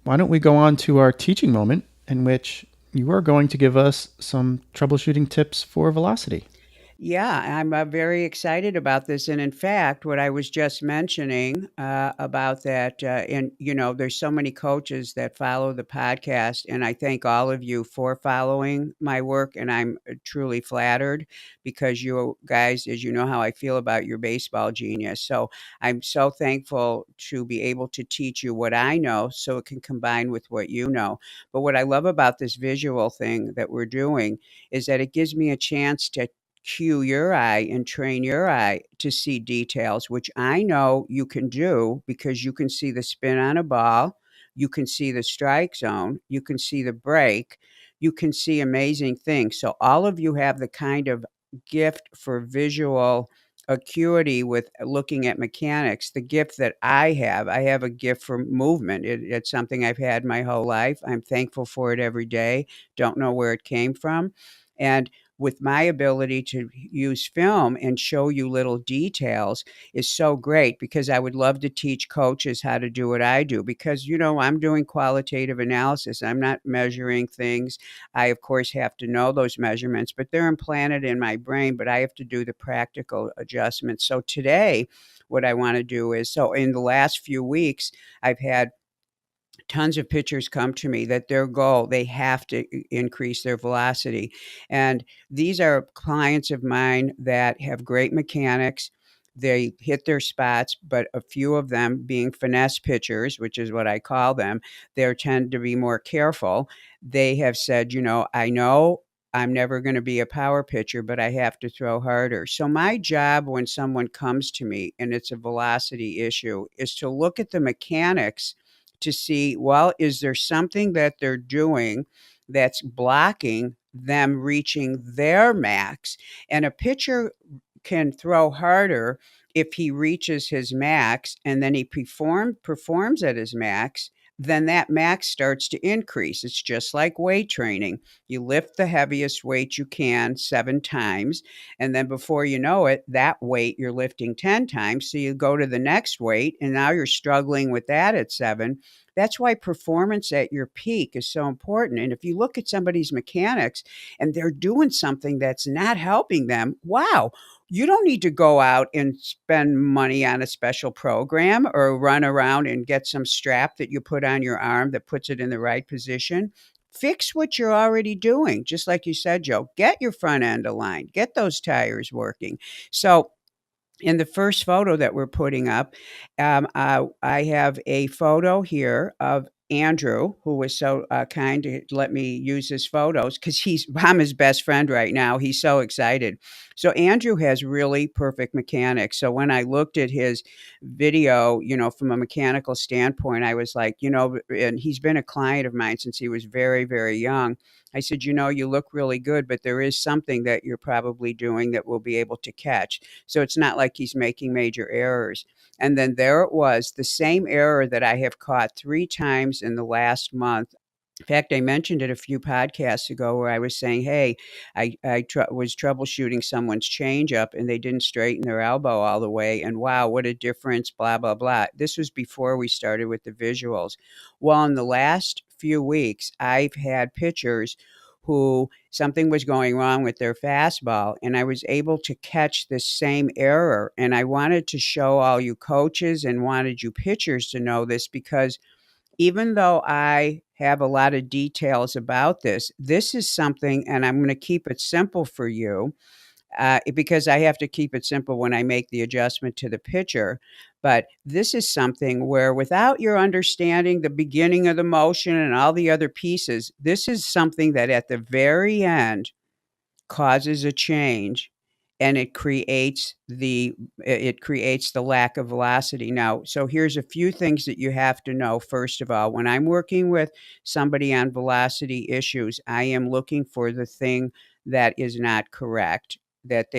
why don't we go on to our teaching moment in which you are going to give us some troubleshooting tips for velocity. Yeah, I'm very excited about this. And in fact, what I was just mentioning about that, and there's so many coaches that follow the podcast, and I thank all of you for following my work. And I'm truly flattered because you guys, as you know how I feel about your baseball genius. So I'm so thankful to be able to teach you what I know so it can combine with what you know. But what I love about this visual thing that we're doing is that it gives me a chance to cue your eye and train your eye to see details, which I know you can do because you can see the spin on a ball, you can see the strike zone, you can see the break, you can see amazing things. So, all of you have the kind of gift for visual acuity with looking at mechanics, the gift that I have a gift for movement. It's something I've had my whole life. I'm thankful for it every day. Don't know where it came from. And with my ability to use film and show you little details is so great because I would love to teach coaches how to do what I do because I'm doing qualitative analysis. I'm not measuring things. I of course have to know those measurements, but they're implanted in my brain, but I have to do the practical adjustments. So today what I want to do is so in the last few weeks I've had tons of pitchers come to me that their goal they have to increase their velocity, and these are clients of mine that have great mechanics. They hit their spots, but a few of them being finesse pitchers, which is what I call them, they tend to be more careful. They have said, I know I'm never going to be a power pitcher, but I have to throw harder. So my job when someone comes to me and it's a velocity issue is to look at the mechanics to see, well, is there something that they're doing that's blocking them reaching their max? And a pitcher can throw harder if he reaches his max and then he performs at his max, then that max starts to increase. It's just like weight training. You lift the heaviest weight you can 7 times, and then before you know it, that weight you're lifting 10 times. So you go to the next weight, and now you're struggling with that at 7. That's why performance at your peak is so important. And if you look at somebody's mechanics and they're doing something that's not helping them, wow, you don't need to go out and spend money on a special program or run around and get some strap that you put on your arm that puts it in the right position. Fix what you're already doing. Just like you said, Joe, get your front end aligned, get those tires working. So, in the first photo that we're putting up, I have a photo here of Andrew, who was so kind to let me use his photos because I'm his best friend right now. He's so excited. So Andrew has really perfect mechanics. So when I looked at his video, from a mechanical standpoint, I was like, and he's been a client of mine since he was very, very young. I said, you look really good, but there is something that you're probably doing that we'll be able to catch. So it's not like he's making major errors. And then there it was, the same error that I have caught 3 times in the last month. In fact, I mentioned it a few podcasts ago where I was saying, hey, I was troubleshooting someone's changeup and they didn't straighten their elbow all the way. And wow, what a difference, blah, blah, blah. This was before we started with the visuals. Well, in the last few weeks, I've had pitchers who something was going wrong with their fastball, and I was able to catch this same error. And I wanted to show all you coaches and wanted you pitchers to know this because even though I have a lot of details about this, this is something, and I'm going to keep it simple for you because I have to keep it simple when I make the adjustment to the pitcher. But this is something where, without your understanding the beginning of the motion and all the other pieces, this is something that at the very end causes a change and it creates the lack of velocity. Now, so here's a few things that you have to know. First of all, when I'm working with somebody on velocity issues, I am looking for the thing that is not correct, that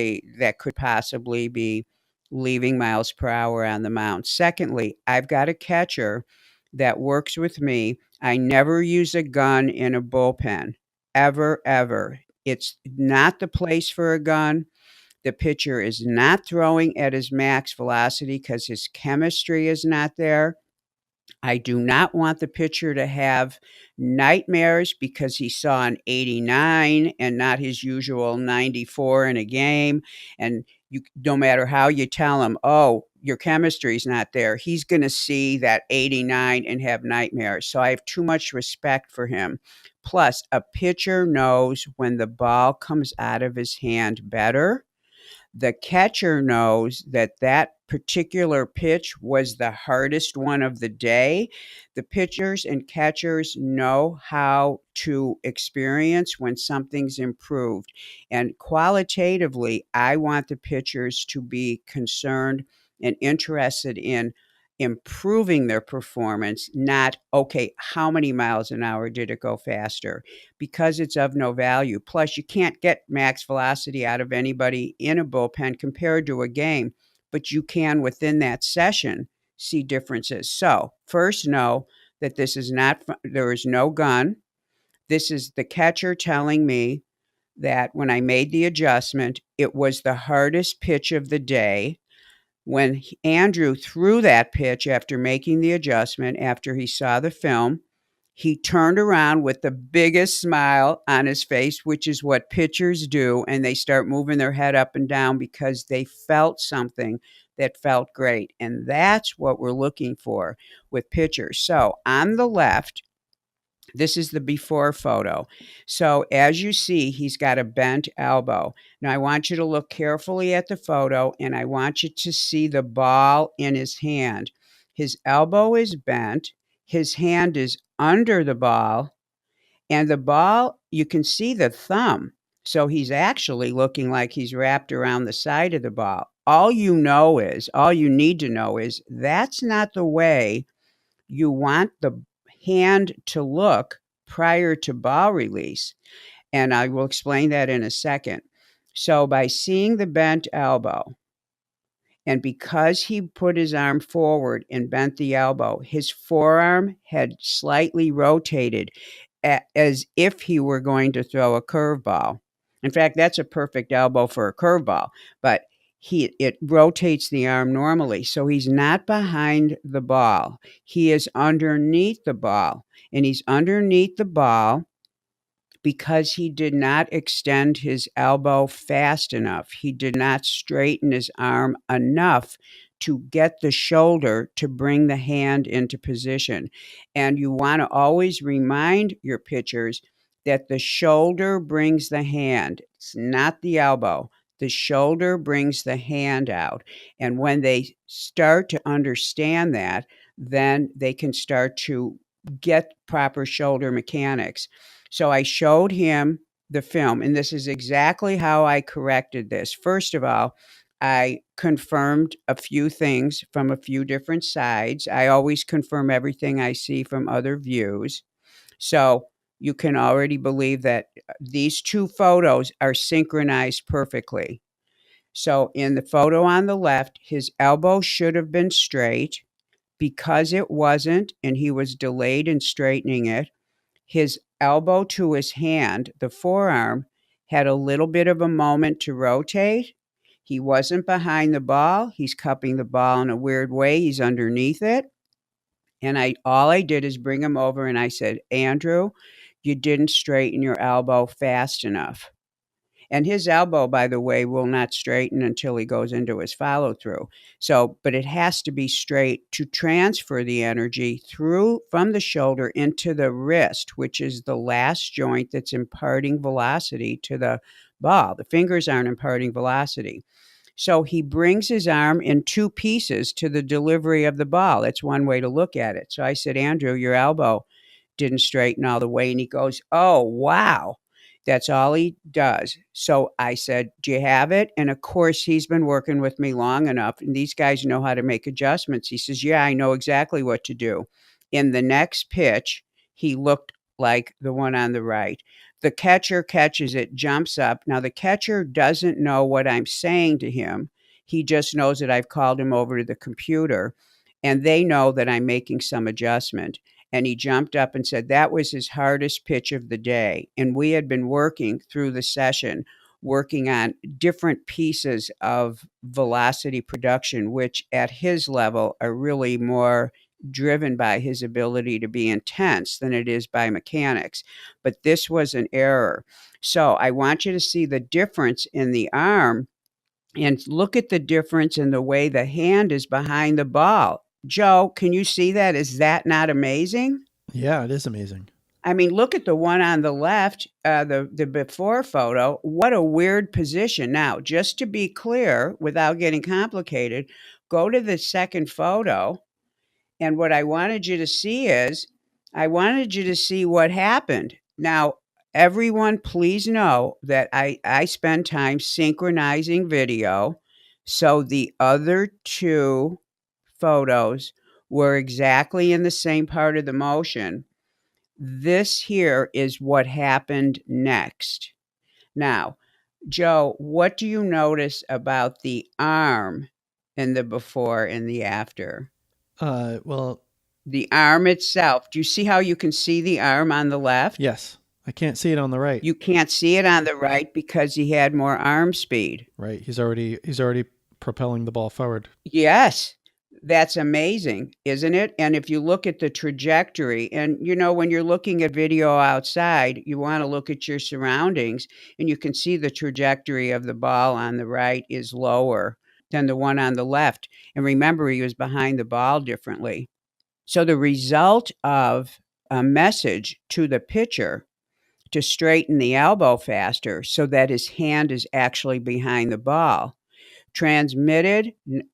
could possibly be leaving miles per hour on the mound. Secondly, I've got a catcher that works with me. I never use a gun in a bullpen, ever, ever. It's not the place for a gun. The pitcher is not throwing at his max velocity because his chemistry is not there. I do not want the pitcher to have nightmares because he saw an 89 and not his usual 94 in a game. And no matter how you tell him, oh, your chemistry's not there, he's going to see that 89 and have nightmares. So I have too much respect for him. Plus, a pitcher knows when the ball comes out of his hand better. The catcher knows that that particular pitch was the hardest one of the day. The pitchers and catchers know how to experience when something's improved. And qualitatively, I want the pitchers to be concerned and interested in improving their performance, not, okay, how many miles an hour did it go faster? Because it's of no value. Plus, you can't get max velocity out of anybody in a bullpen compared to a game, but you can within that session see differences. So, first, know that this is not, there is no gun. This is the catcher telling me that when I made the adjustment, it was the hardest pitch of the day. When Andrew threw that pitch after making the adjustment, after he saw the film, he turned around with the biggest smile on his face, which is what pitchers do, and they start moving their head up and down because they felt something that felt great. And that's what we're looking for with pitchers. So on the left, this is the before photo. So as you see, he's got a bent elbow. Now I want you to look carefully at the photo, and I want you to see the ball in his hand. His elbow is bent. His hand is under the ball, and the ball, you can see the thumb. So he's actually looking like he's wrapped around the side of the ball. All you need to know is that's not the way you want the hand to look prior to ball release. And I will explain that in a second. So by seeing the bent elbow, and because he put his arm forward and bent the elbow, his forearm had slightly rotated as if he were going to throw a curveball. In fact, that's a perfect elbow for a curveball, but it rotates the arm normally. So he's not behind the ball. He is underneath the ball. And he's underneath the ball because he did not extend his elbow fast enough. He did not straighten his arm enough to get the shoulder to bring the hand into position. And you want to always remind your pitchers that the shoulder brings the hand. It's not the elbow. The shoulder brings the hand out. And when they start to understand that, then they can start to get proper shoulder mechanics. So I showed him the film, and this is exactly how I corrected this. First of all, I confirmed a few things from a few different sides. I always confirm everything I see from other views. So you can already believe that these two photos are synchronized perfectly. So in the photo on the left, his elbow should have been straight. Because it wasn't, and he was delayed in straightening it, his elbow to his hand, the forearm, had a little bit of a moment to rotate. He wasn't behind the ball. He's cupping the ball in a weird way. He's underneath it. And all I did is bring him over and I said, Andrew, you didn't straighten your elbow fast enough. And his elbow, by the way, will not straighten until he goes into his follow through. So, but it has to be straight to transfer the energy through from the shoulder into the wrist, which is the last joint that's imparting velocity to the ball. The fingers aren't imparting velocity. So he brings his arm in two pieces to the delivery of the ball. That's one way to look at it. So I said, Andrew, your elbow didn't straighten all the way. And he goes, oh, wow. That's all he does. So I said, do you have it? And of course, he's been working with me long enough, and these guys know how to make adjustments. He says, yeah, I know exactly what to do. In the next pitch, he looked like the one on the right. The catcher catches it, jumps up. Now, the catcher doesn't know what I'm saying to him. He just knows that I've called him over to the computer, and they know that I'm making some adjustment. And he jumped up and said that was his hardest pitch of the day. And we had been working through the session, working on different pieces of velocity production, which at his level are really more driven by his ability to be intense than it is by mechanics. But this was an error. So I want you to see the difference in the arm and look at the difference in the way the hand is behind the ball. Joe, can you see that? Is that not amazing? Yeah, it is amazing. I mean, look at the one on the left, the before photo. What a weird position. Now, just to be clear, without getting complicated, go to the second photo. And what I wanted you to see is, I wanted you to see what happened. Now, everyone, please know that I spend time synchronizing video. So the other two photos were exactly in the same part of the motion. This here is what happened next. Now, Joe, what do you notice about the arm in the before and the after? Well, The arm itself. Do you see how you can see the arm on the left? yes, I can't see it on the right. You can't see it on the right because he had more arm speed. Right, he's already propelling the ball forward. Yes, that's amazing, isn't it? And if you look at the trajectory, and when you're looking at video outside, you want to look at your surroundings, and you can see the trajectory of the ball on the right is lower than the one on the left. And remember, he was behind the ball differently. So the result of a message to the pitcher to straighten the elbow faster so that his hand is actually behind the ball transmitted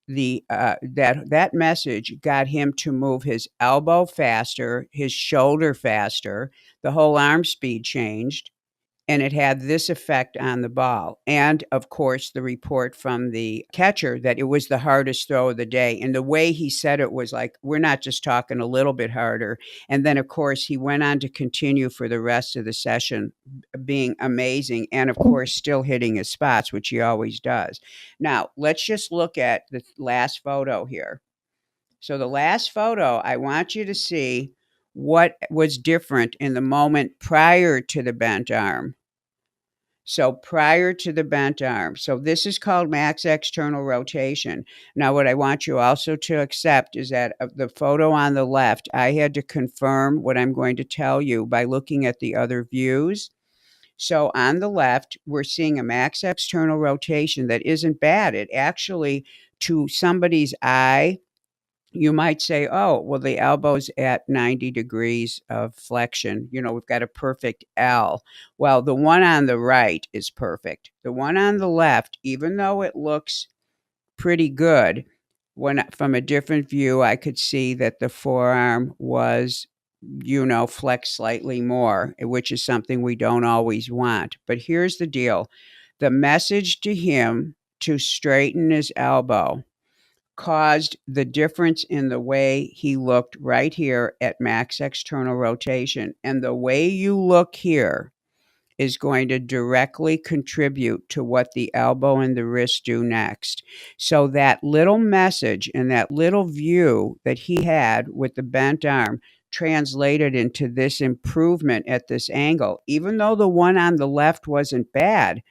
that message got him to move his elbow faster, his shoulder faster, the whole arm speed changed, and it had this effect on the ball. And of course, the report from the catcher that it was the hardest throw of the day. And the way he said it was like, we're not just talking a little bit harder. And then, of course, he went on to continue for the rest of the session, being amazing. And of course, still hitting his spots, which he always does. Now, let's just look at the last photo here. So, the last photo, I want you to see what was different in the moment prior to the bent arm. So prior to the bent arm. So this is called max external rotation. Now, what I want you also to accept is that the photo on the left, I had to confirm what I'm going to tell you by looking at the other views. So on the left, we're seeing a max external rotation that isn't bad. It actually, to somebody's eye, you might say, oh, well, the elbow's at 90 degrees of flexion. We've got a perfect L. Well, the one on the right is perfect. The one on the left, even though it looks pretty good, from a different view, I could see that the forearm was, flexed slightly more, which is something we don't always want. But here's the deal. The message to him to straighten his elbow caused the difference in the way he looked right here at max external rotation. And the way you look here is going to directly contribute to what the elbow and the wrist do next. So that little message and that little view that he had with the bent arm translated into this improvement at this angle, even though the one on the left wasn't bad.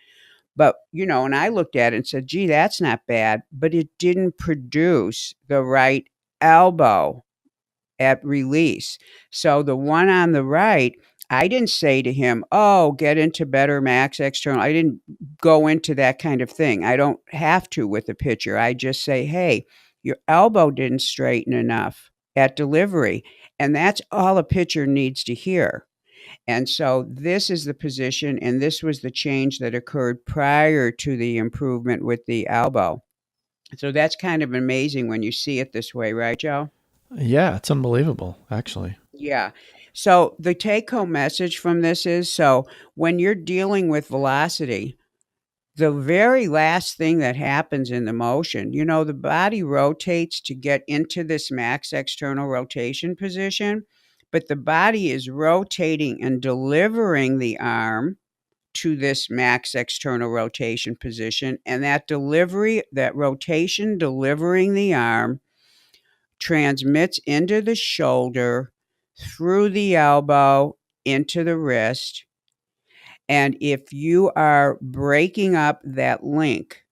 But, and I looked at it and said, gee, that's not bad, but it didn't produce the right elbow at release. So the one on the right, I didn't say to him, oh, get into better max external. I didn't go into that kind of thing. I don't have to with a pitcher. I just say, hey, your elbow didn't straighten enough at delivery. And that's all a pitcher needs to hear. And so this is the position, and this was the change that occurred prior to the improvement with the elbow. So that's kind of amazing when you see it this way, right, Joe? Yeah, it's unbelievable, actually. Yeah. So the take home message from this is, so when you're dealing with velocity, the very last thing that happens in the motion, the body rotates to get into this max external rotation position, but the body is rotating and delivering the arm to this max external rotation position. And that rotation delivering the arm transmits into the shoulder, through the elbow, into the wrist. And if you are breaking up that link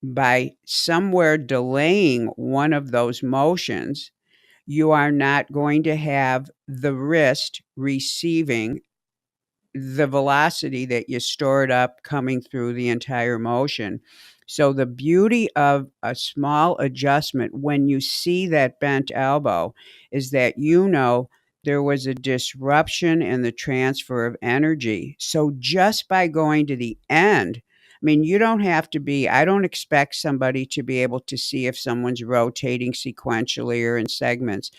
by somewhere delaying one of those motions, you are not going to have the wrist receiving the velocity that you stored up coming through the entire motion. So, the beauty of a small adjustment when you see that bent elbow is that there was a disruption in the transfer of energy. So, just by going to the end, I mean, you don't have to be, I don't expect somebody to be able to see if someone's rotating sequentially or in segments.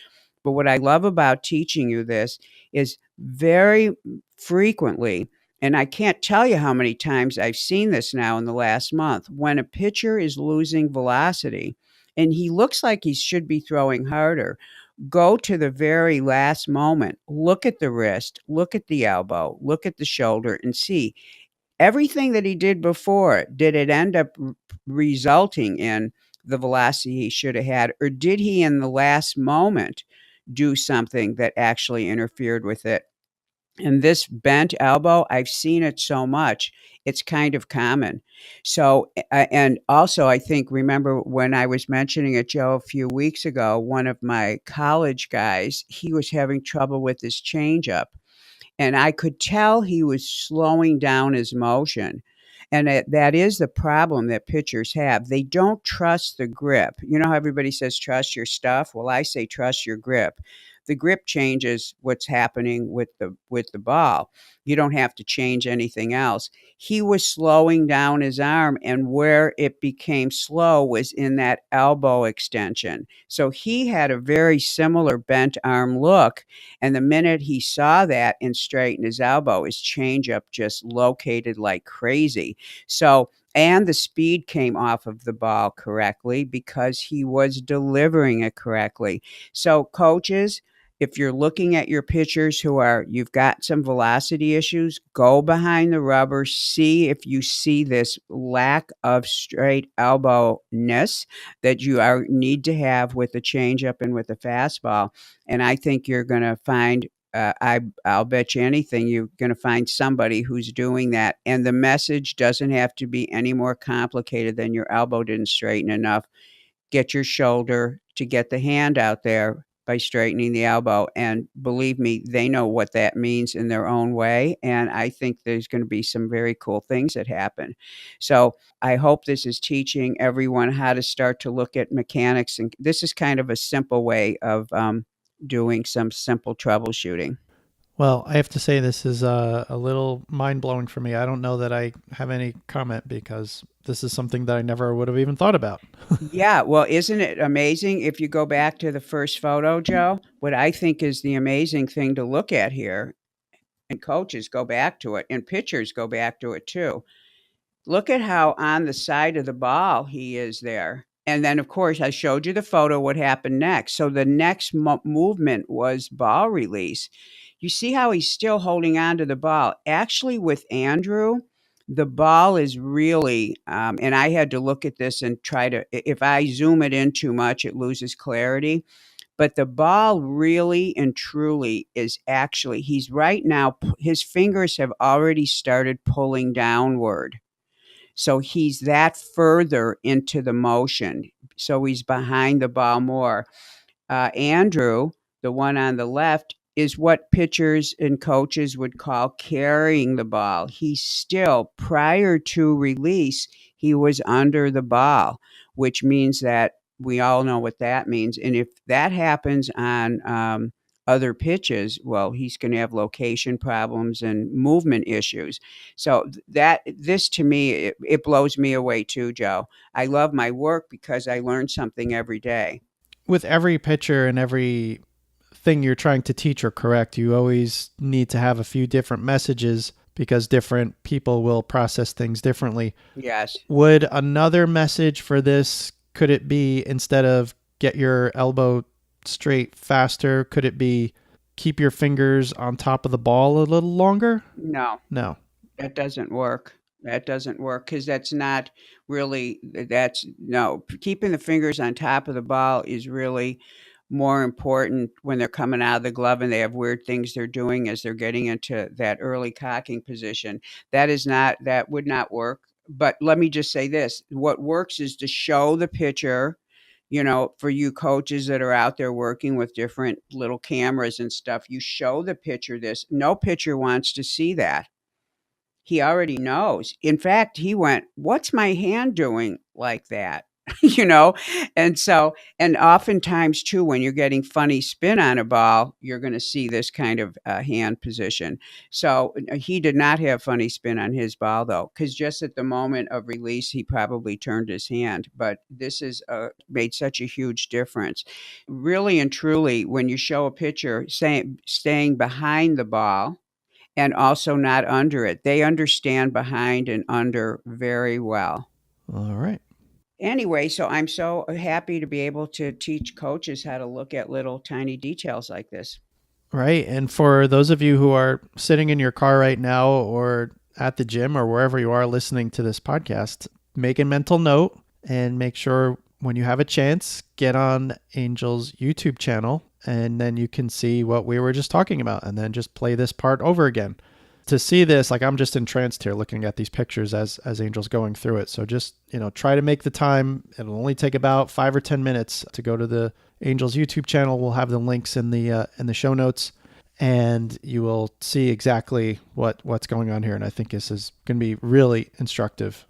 But what I love about teaching you this is very frequently, and I can't tell you how many times I've seen this now in the last month, when a pitcher is losing velocity and he looks like he should be throwing harder, go to the very last moment, look at the wrist, look at the elbow, look at the shoulder, and see everything that he did before. Did it end up resulting in the velocity he should have had, or did he in the last moment do something that actually interfered with it? And this bent elbow, I've seen it so much, it's kind of common. So, and also, I think, remember when I was mentioning it, Joe, a few weeks ago, one of my college guys, he was having trouble with his changeup. And I could tell he was slowing down his motion. And that is the problem that pitchers have. They don't trust the grip. You know how everybody says trust your stuff? Well, I say trust your grip. The grip changes what's happening with the ball. You don't have to change anything else. He was slowing down his arm, and where it became slow was in that elbow extension. So he had a very similar bent arm look, and the minute he saw that and straightened his elbow, his changeup just located like crazy. So, and the speed came off of the ball correctly because he was delivering it correctly. So, coaches, if you're looking at your pitchers you've got some velocity issues, go behind the rubber, see if you see this lack of straight elbow ness that need to have with the changeup and with the fastball. And I think you're going to find, I'll bet you anything, you're going to find somebody who's doing that. And the message doesn't have to be any more complicated than your elbow didn't straighten enough. Get your shoulder to get the hand out there by straightening the elbow. And believe me, they know what that means in their own way. And I think there's going to be some very cool things that happen. So I hope this is teaching everyone how to start to look at mechanics. And this is kind of a simple way of doing some simple troubleshooting. Well, I have to say this is a little mind blowing for me. I don't know that I have any comment because this is something that I never would have even thought about. Yeah, well, isn't it amazing if you go back to the first photo, Joe? What I think is the amazing thing to look at here, and coaches go back to it, and pitchers go back to it too. Look at how on the side of the ball he is there. And then, of course, I showed you the photo, what happened next. So the next movement was ball release. You see how he's still holding on to the ball. Actually, with Andrew, the ball is really, and I had to look at this and try to, if I zoom it in too much, it loses clarity. But the ball really and truly is actually, he's right now, his fingers have already started pulling downward. So he's that further into the motion. So he's behind the ball more. Andrew, the one on the left, is what pitchers and coaches would call carrying the ball. He's still, prior to release, he was under the ball, which means that we all know what that means. And if that happens on other pitches, well, he's going to have location problems and movement issues. So that this to me, it blows me away too, Joe. I love my work because I learn something every day. With every pitcher and every thing you're trying to teach or correct, you always need to have a few different messages because different people will process things differently. Yes. Would another message for this, could it be instead of get your elbow straight faster, could it be keep your fingers on top of the ball a little longer? No, No. that doesn't work. That doesn't work because that's not really, that's no, keeping the fingers on top of the ball is really more important when they're coming out of the glove and they have weird things they're doing as they're getting into that early cocking position. That would not work. But let me just say this, what works is to show the pitcher For you coaches that are out there working with different little cameras and stuff, you show the pitcher this. No pitcher wants to see that. He already knows. In fact, he went, "What's my hand doing like that?" you know? And oftentimes too, when you're getting funny spin on a ball, you're going to see this kind of hand position. So he did not have funny spin on his ball though, because just at the moment of release, he probably turned his hand. But this has made such a huge difference. Really and truly, when you show a pitcher staying behind the ball, and also not under it. They understand behind and under very well. All right. Anyway, so I'm so happy to be able to teach coaches how to look at little tiny details like this. Right. And for those of you who are sitting in your car right now or at the gym or wherever you are listening to this podcast, make a mental note and make sure when you have a chance, get on Angel's YouTube channel, and then you can see what we were just talking about, and then just play this part over again. To see this, like, I'm just entranced here looking at these pictures as Angel's going through it. So just, try to make the time. It'll only take about 5 or 10 minutes to go to the Angel's YouTube channel. We'll have the links in the show notes, and you will see exactly what's going on here. And I think this is going to be really instructive.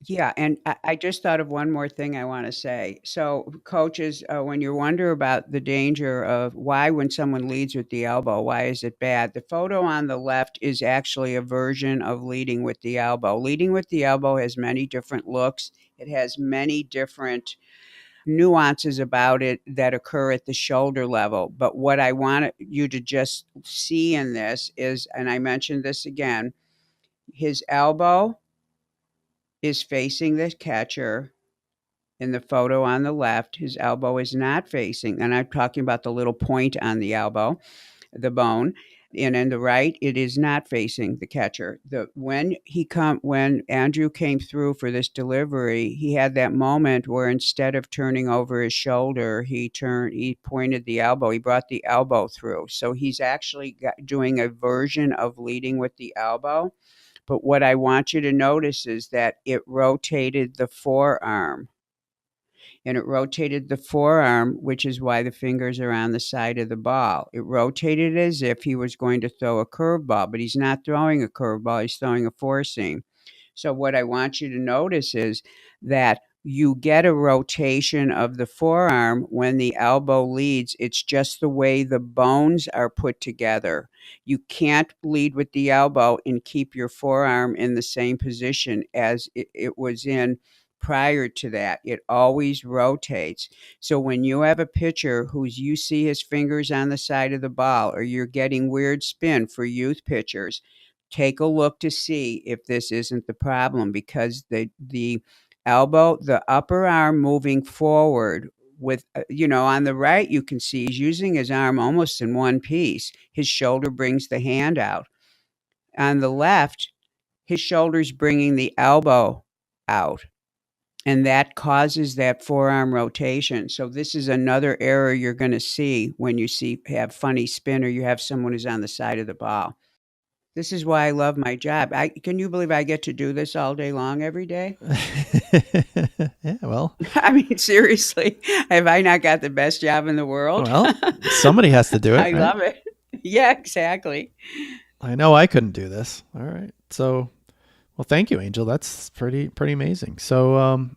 Yeah, and I just thought of one more thing I want to say. So, coaches, when you wonder about the danger of why, when someone leads with the elbow, why is it bad? The photo on the left is actually a version of leading with the elbow. Leading with the elbow has many different looks. It has many different nuances about it that occur at the shoulder level. But what I want you to just see in this is, and I mentioned this again, his elbow is facing the catcher. In the photo on the left, his elbow is not facing, and I'm talking about the little point on the elbow, the bone. And in the right, it is not facing the catcher. When Andrew came through for this delivery, he had that moment where instead of turning over his shoulder, he pointed the elbow. He brought the elbow through. So he's actually doing a version of leading with the elbow. But what I want you to notice is that it rotated the forearm. And it rotated the forearm, which is why the fingers are on the side of the ball. It rotated as if he was going to throw a curveball, but he's not throwing a curveball. He's throwing a four seam. So what I want you to notice is that you get a rotation of the forearm when the elbow leads. It's just the way the bones are put together. You can't lead with the elbow and keep your forearm in the same position as it was in prior to that. It always rotates. So when you have a pitcher you see his fingers on the side of the ball, or you're getting weird spin for youth pitchers, take a look to see if this isn't the problem, because the elbow, the upper arm moving forward with, on the right, you can see he's using his arm almost in one piece. His shoulder brings the hand out. On the left, his shoulder's bringing the elbow out. And that causes that forearm rotation. So this is another error you're going to see when you have funny spin, or you have someone who's on the side of the ball. This is why I love my job. Can you believe I get to do this all day long every day? Yeah, well. I mean, seriously, have I not got the best job in the world? Well, somebody has to do it. I love it. Yeah, exactly. I know I couldn't do this. All right. So, well, thank you, Angel. That's pretty amazing. So,